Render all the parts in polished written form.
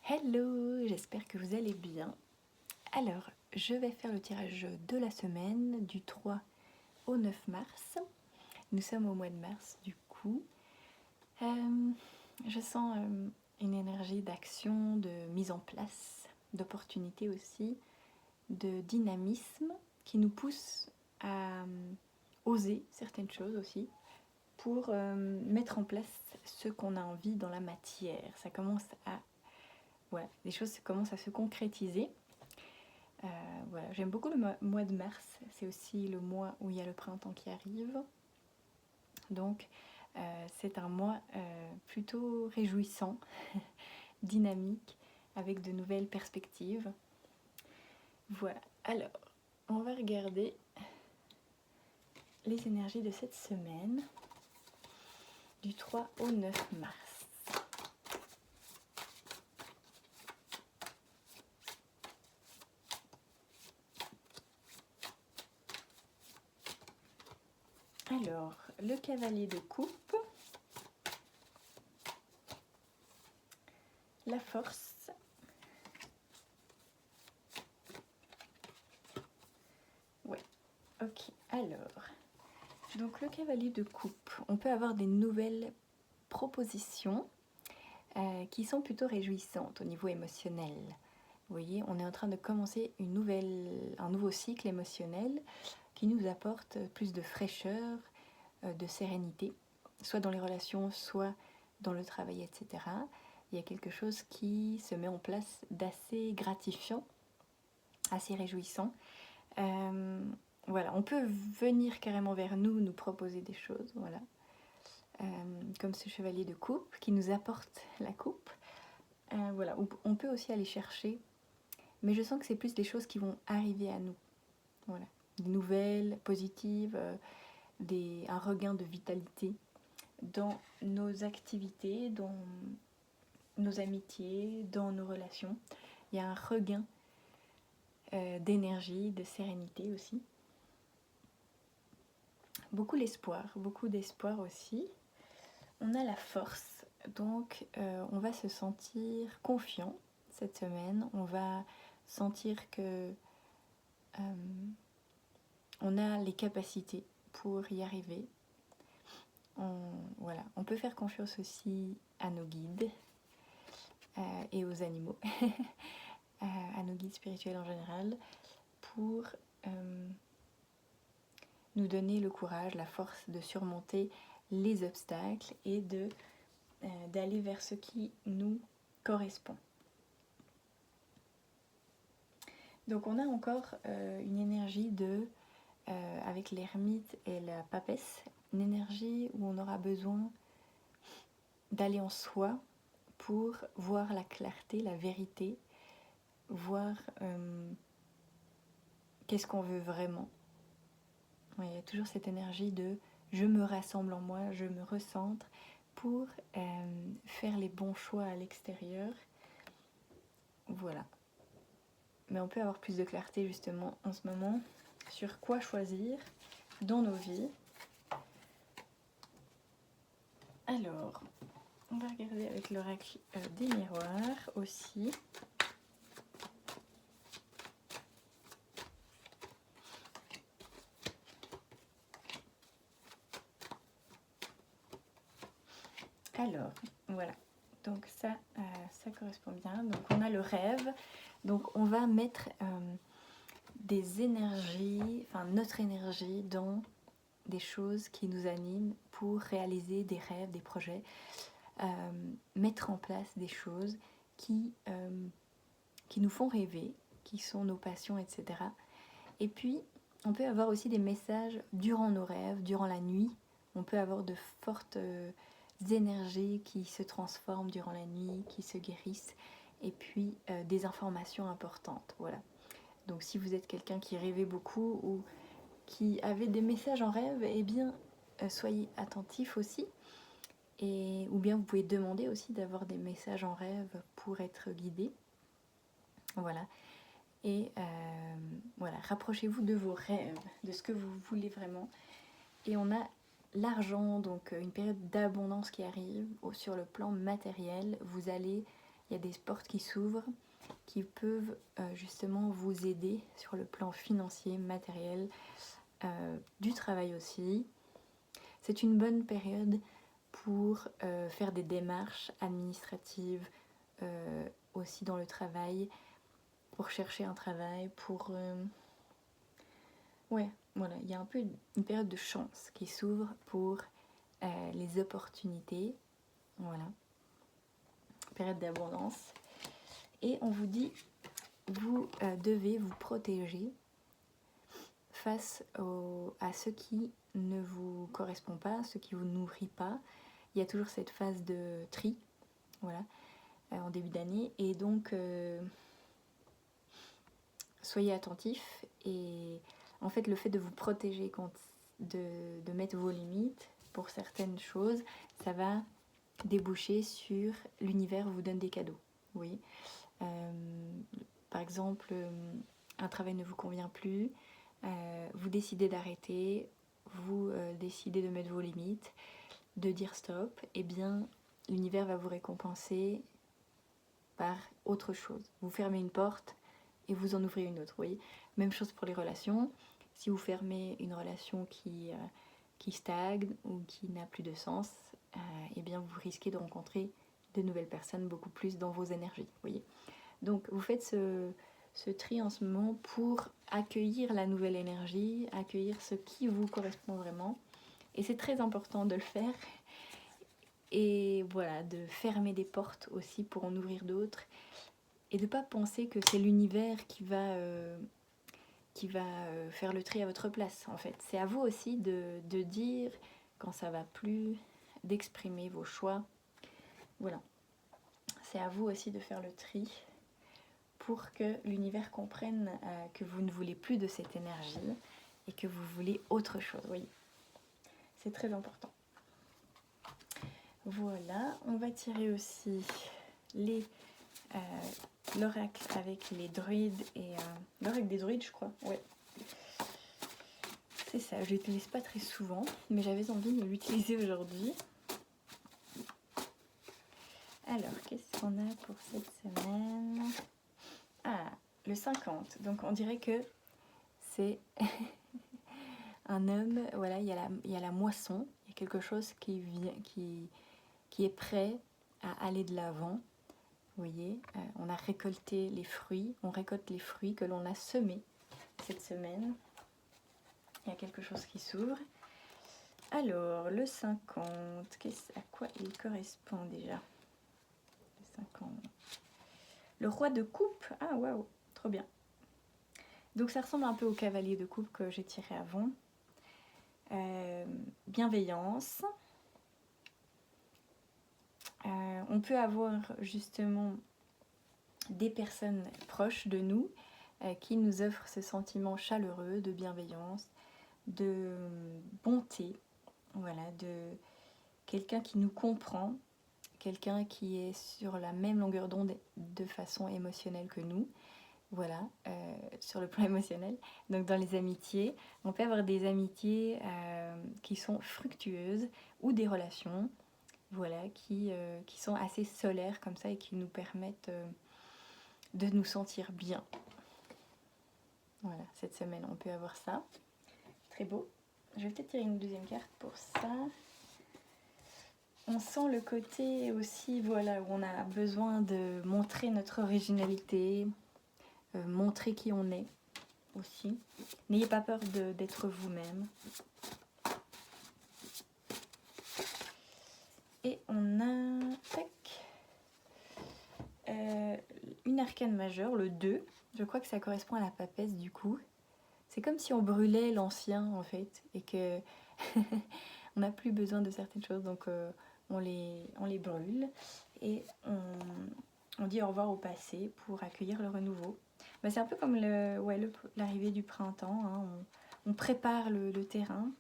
Hello, j'espère que vous allez bien. Alors, je vais faire le tirage de la semaine du 3 au 9 mars. Nous sommes au mois de mars du coup. Je sens une énergie d'action, de mise en place, d'opportunité aussi, de dynamisme qui nous pousse à oser certaines choses aussi pour mettre en place ce qu'on a envie dans la matière. Ça commence à voilà, les choses commencent à se concrétiser. Voilà, j'aime beaucoup le mois de mars, c'est aussi le mois où il y a le printemps qui arrive. Donc c'est un mois plutôt réjouissant, dynamique, avec de nouvelles perspectives. Voilà, alors on va regarder les énergies de cette semaine, du 3 au 9 mars. Alors, le cavalier de coupe, la force, ouais, ok, alors, donc le cavalier de coupe, on peut avoir des nouvelles propositions qui sont plutôt réjouissantes au niveau émotionnel. Vous voyez, on est en train de commencer un nouveau cycle émotionnel qui nous apporte plus de fraîcheur, de sérénité, soit dans les relations, soit dans le travail, etc. Il y a quelque chose qui se met en place d'assez gratifiant, assez réjouissant. Voilà, on peut venir carrément vers nous, nous proposer des choses, voilà. Comme ce chevalier de coupe qui nous apporte la coupe. Voilà, on peut aussi aller chercher, mais je sens que c'est plus des choses qui vont arriver à nous. Voilà, des nouvelles positives, un regain de vitalité dans nos activités, dans nos amitiés, dans nos relations. Il y a un regain d'énergie, de sérénité aussi. Beaucoup d'espoir aussi. On a la force, donc on va se sentir confiant cette semaine. On va sentir que on a les capacités pour y arriver. Voilà. On peut faire confiance aussi à nos guides et aux animaux, à nos guides spirituels en général, pour nous donner le courage, la force de surmonter les obstacles et d'aller vers ce qui nous correspond. Donc on a encore une énergie avec l'ermite et la papesse, une énergie où on aura besoin d'aller en soi pour voir la clarté, la vérité, voir qu'est-ce qu'on veut vraiment. Il y a toujours cette énergie de je me rassemble en moi, je me recentre pour faire les bons choix à l'extérieur. Voilà. Mais on peut avoir plus de clarté justement en ce moment sur quoi choisir dans nos vies. Alors, on va regarder avec l'oracle des miroirs aussi. Alors, voilà. Donc ça correspond bien. Donc on a le rêve. Donc on va mettre des énergies, enfin notre énergie dans des choses qui nous animent pour réaliser des rêves, des projets, mettre en place des choses qui nous font rêver, qui sont nos passions, etc. Et puis, on peut avoir aussi des messages durant nos rêves, durant la nuit. On peut avoir de fortes énergies qui se transforment durant la nuit, qui se guérissent, et puis des informations importantes. Voilà. Donc si vous êtes quelqu'un qui rêvait beaucoup ou qui avait des messages en rêve, eh bien soyez attentif aussi. Ou bien vous pouvez demander aussi d'avoir des messages en rêve pour être guidé. Voilà. Et voilà, rapprochez-vous de vos rêves, de ce que vous voulez vraiment. Et on a l'argent, donc une période d'abondance qui arrive sur le plan matériel. Vous allez il y a des portes qui s'ouvrent, qui peuvent justement vous aider sur le plan financier, matériel, du travail aussi. C'est une bonne période pour faire des démarches administratives aussi dans le travail, pour chercher un travail, pour... Ouais, voilà, il y a un peu une période de chance qui s'ouvre pour les opportunités. Voilà, période d'abondance. Et on vous dit, vous devez vous protéger face à ce qui ne vous correspond pas, ce qui ne vous nourrit pas. Il y a toujours cette phase de tri, voilà, en début d'année. Et donc, soyez attentifs. Et en fait, le fait de vous protéger, de mettre vos limites pour certaines choses, ça va déboucher sur l'univers vous donne des cadeaux. Oui. Par exemple, un travail ne vous convient plus, vous décidez d'arrêter, vous décidez de mettre vos limites, de dire stop, et bien l'univers va vous récompenser par autre chose. Vous fermez une porte et vous en ouvrez une autre. Vous voyez, même chose pour les relations. Si vous fermez une relation qui stagne ou qui n'a plus de sens, et bien vous risquez de rencontrer de nouvelles personnes beaucoup plus dans vos énergies. Vous voyez. Donc vous faites ce tri en ce moment pour accueillir la nouvelle énergie, accueillir ce qui vous correspond vraiment. Et c'est très important de le faire. Et voilà, de fermer des portes aussi pour en ouvrir d'autres. Et de ne pas penser que c'est l'univers qui va faire le tri à votre place, en fait. C'est à vous aussi de dire quand ça va plus, d'exprimer vos choix. Voilà. C'est à vous aussi de faire le tri pour que l'univers comprenne que vous ne voulez plus de cette énergie et que vous voulez autre chose. Oui, c'est très important. Voilà, on va tirer aussi l'oracle avec les druides et l'oracle des druides, je crois. Ouais, c'est ça. Je l'utilise pas très souvent, mais j'avais envie de l'utiliser aujourd'hui. Alors, qu'est-ce qu'on a pour cette semaine? Ah, le 50. Donc on dirait que c'est un homme, voilà, il y a la moisson, il y a quelque chose qui est prêt à aller de l'avant. Vous voyez, on a récolté les fruits, on récolte les fruits que l'on a semés cette semaine. Il y a quelque chose qui s'ouvre. Alors, le 50, à quoi il correspond déjà? Le 50. Le roi de coupe. Ah, waouh, trop bien. Donc ça ressemble un peu au cavalier de coupe que j'ai tiré avant. Bienveillance. On peut avoir justement des personnes proches de nous qui nous offrent ce sentiment chaleureux de bienveillance, de bonté, voilà, de quelqu'un qui nous comprend, quelqu'un qui est sur la même longueur d'onde de façon émotionnelle que nous. Voilà, sur le plan émotionnel. Donc dans les amitiés, on peut avoir des amitiés qui sont fructueuses ou des relations, voilà, qui sont assez solaires comme ça et qui nous permettent de nous sentir bien. Voilà, cette semaine on peut avoir ça. Très beau. Je vais peut-être tirer une deuxième carte pour ça. On sent le côté aussi, voilà, où on a besoin de montrer notre originalité, montrer qui on est aussi. N'ayez pas peur d'être vous-même. Et on a une arcane majeure, le 2. Je crois que ça correspond à la papesse du coup. C'est comme si on brûlait l'ancien en fait et que on n'a plus besoin de certaines choses, donc on les brûle et on dit au revoir au passé pour accueillir le renouveau. Bah, c'est un peu comme l'arrivée du printemps, hein. On prépare le terrain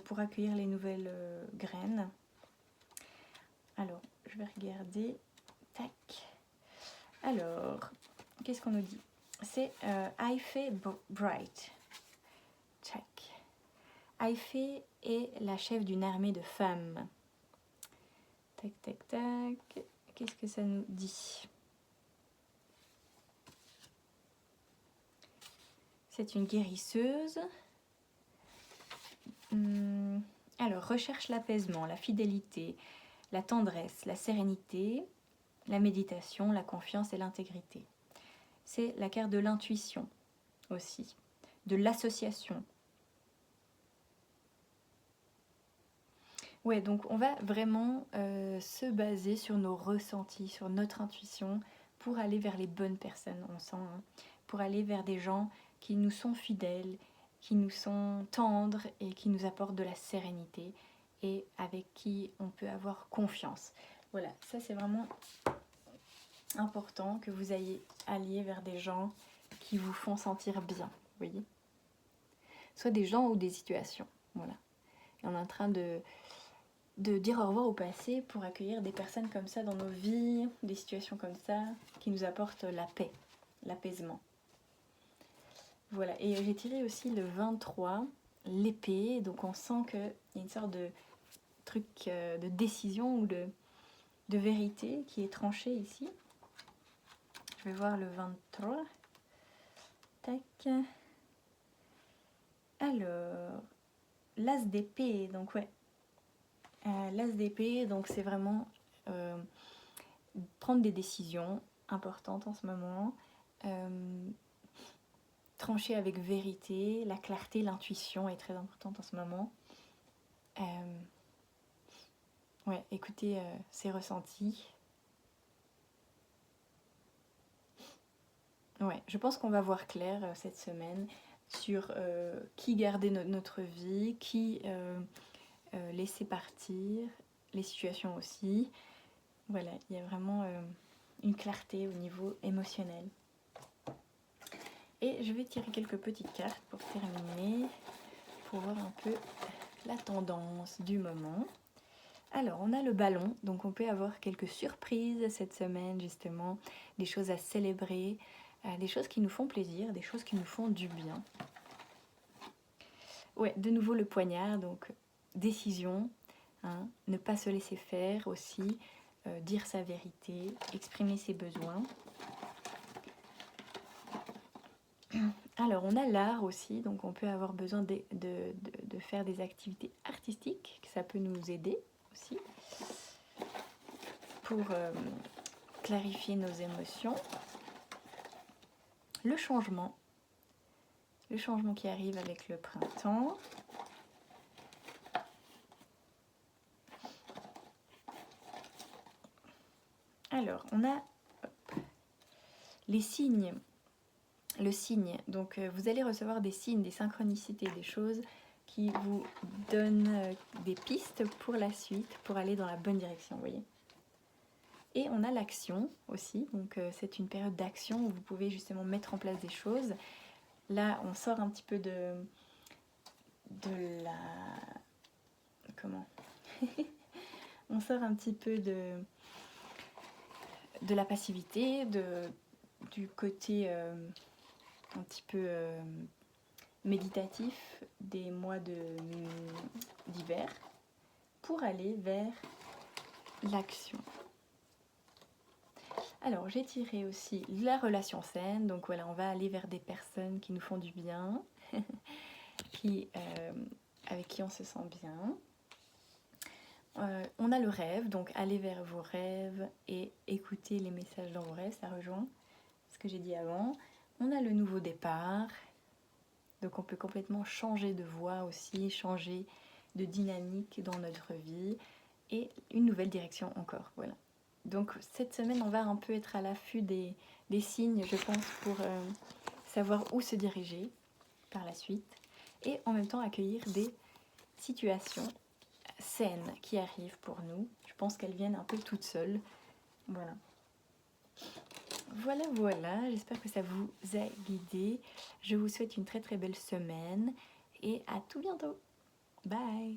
pour accueillir les nouvelles graines. Alors, je vais regarder. Tac. Alors, qu'est-ce qu'on nous dit? C'est Aïfé Bright. Check. Aïfé est la chef d'une armée de femmes. Tac, tac, tac. qu'est-ce que ça nous dit? C'est une guérisseuse. Alors, recherche l'apaisement, la fidélité, la tendresse, la sérénité, la méditation, la confiance et l'intégrité. C'est la carte de l'intuition aussi, de l'association. Ouais, donc on va vraiment se baser sur nos ressentis, sur notre intuition pour aller vers les bonnes personnes, on sent, hein, pour aller vers des gens qui nous sont fidèles, qui nous sont tendres et qui nous apportent de la sérénité et avec qui on peut avoir confiance. Voilà, ça c'est vraiment important que vous alliez vers des gens qui vous font sentir bien, vous voyez. Soit des gens ou des situations, voilà. Et on est en train de dire au revoir au passé pour accueillir des personnes comme ça dans nos vies, des situations comme ça, qui nous apportent la paix, l'apaisement. Voilà, et j'ai tiré aussi le 23, l'épée, donc on sent qu'il y a une sorte de truc de décision ou de vérité qui est tranchée ici. Je vais voir le 23. Tac. Alors, l'as d'épée, donc ouais. L'as d'épée, donc c'est vraiment prendre des décisions importantes en ce moment. Trancher avec vérité, la clarté, l'intuition est très importante en ce moment. Ouais, écoutez ses ressentis. Ouais, je pense qu'on va voir clair cette semaine sur qui garder notre vie, qui laisser partir, les situations aussi. Voilà, il y a vraiment une clarté au niveau émotionnel. Et je vais tirer quelques petites cartes pour terminer, pour voir un peu la tendance du moment. Alors, on a le ballon, donc on peut avoir quelques surprises cette semaine, justement, des choses à célébrer, des choses qui nous font plaisir, des choses qui nous font du bien. Ouais, de nouveau le poignard, donc décision, hein, ne pas se laisser faire aussi, dire sa vérité, exprimer ses besoins. Alors, on a l'art aussi, donc on peut avoir besoin de faire des activités artistiques, ça peut nous aider aussi pour clarifier nos émotions. Le changement qui arrive avec le printemps. Alors, on a les signes. Le signe, donc vous allez recevoir des signes, des synchronicités, des choses qui vous donnent des pistes pour la suite, pour aller dans la bonne direction, vous voyez. Et on a l'action aussi, donc c'est une période d'action où vous pouvez justement mettre en place des choses. Là, on sort un petit peu de la... Comment on sort un petit peu de la passivité, du côté un petit peu méditatif des mois d'hiver pour aller vers l'action. Alors, j'ai tiré aussi la relation saine, donc voilà, on va aller vers des personnes qui nous font du bien, avec qui on se sent bien. On a le rêve, donc aller vers vos rêves et écouter les messages dans vos rêves, ça rejoint ce que j'ai dit avant. On a le nouveau départ, donc on peut complètement changer de voie aussi, changer de dynamique dans notre vie et une nouvelle direction encore, voilà. Donc cette semaine, on va un peu être à l'affût des signes, je pense, pour savoir où se diriger par la suite et en même temps accueillir des situations saines qui arrivent pour nous. Je pense qu'elles viennent un peu toutes seules, voilà. Voilà, j'espère que ça vous a guidé. Je vous souhaite une très très belle semaine et à tout bientôt. Bye!